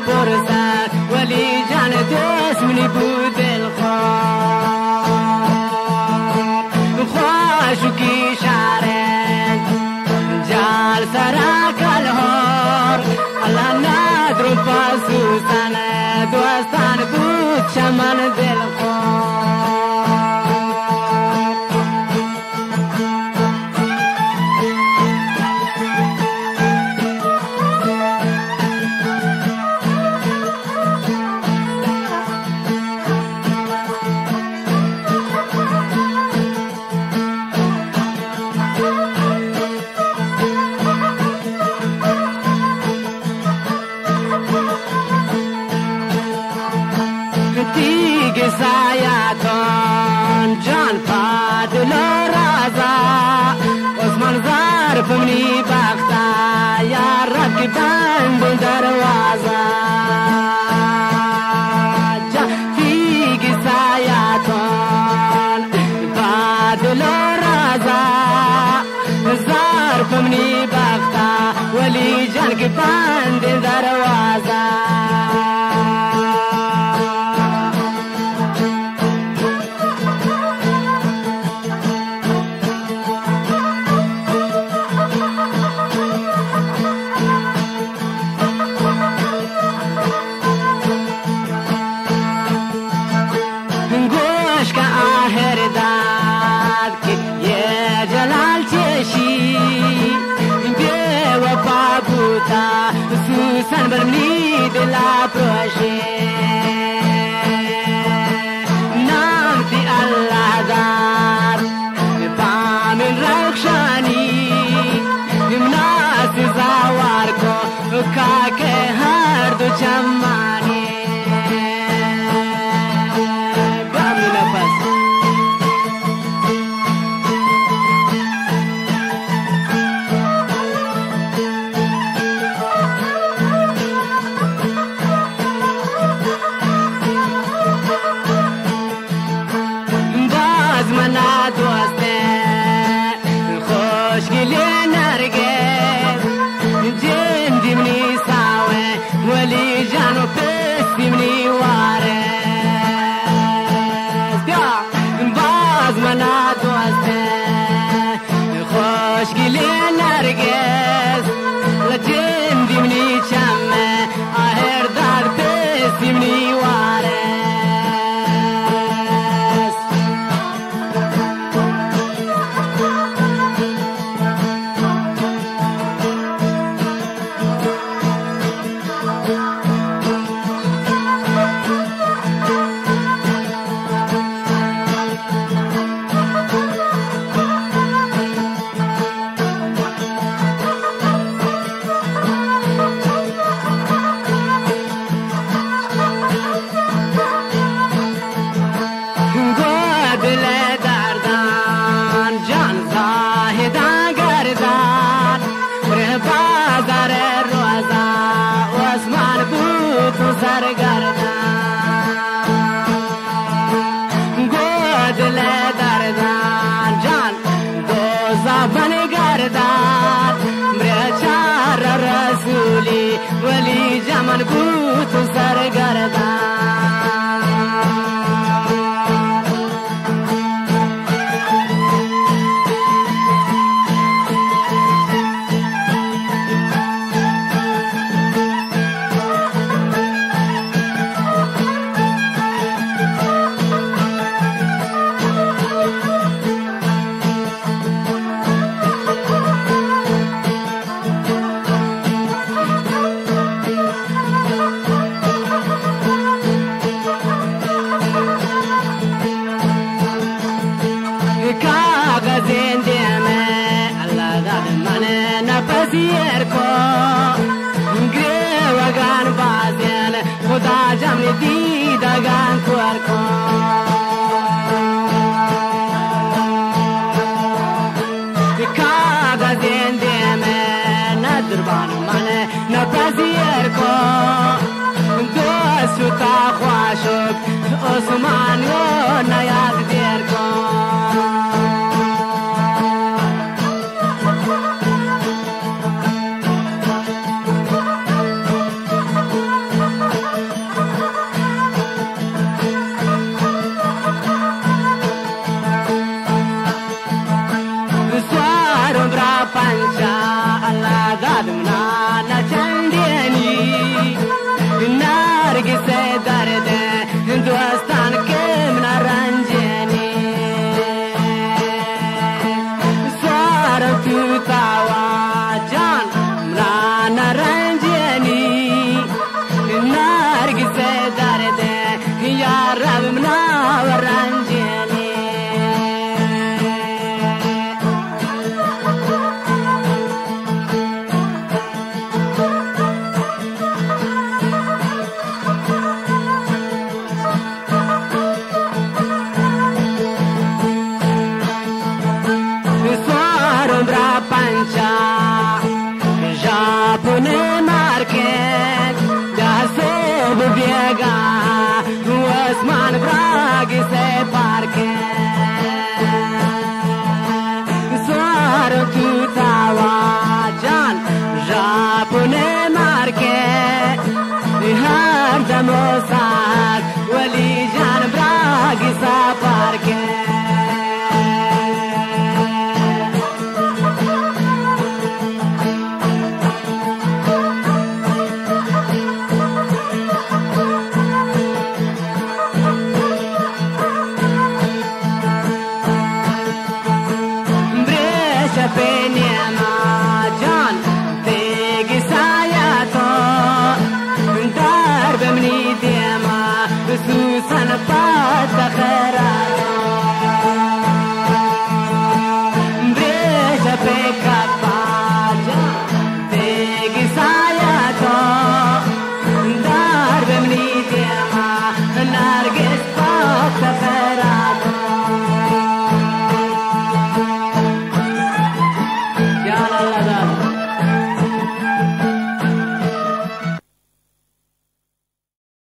فرصة ولي جانت اسمني بود الخوف خواشوكي شعرين جال سراك الهور الله نادر باسوسنا دوستان بود شمن دل سایتان جان پادلو رازا عثمان ظرف منی بختا یا رب کی بند دروازه جا فیگ سایتان پادلو رازا ظرف منی بختا ولی جان کی بند دروازه سوسن برمني دلا بروشي نام في الله دار بامن رخشاني ناس زواركو كاكه هر دو جماني بامن نفس بسمني وارث باز منا دوسته خوش گلی نرگس لجن دیمنی چمه آهر دار بسمني وارث ولي جمن بوت سرگردان سيركو نقري وقان بازين خدا جمني دي دقان كوركو كاغا زين ديمي ندربان ماني نبازيركو دوسو تاخواشوك عثمان ونياك ديركو صاحب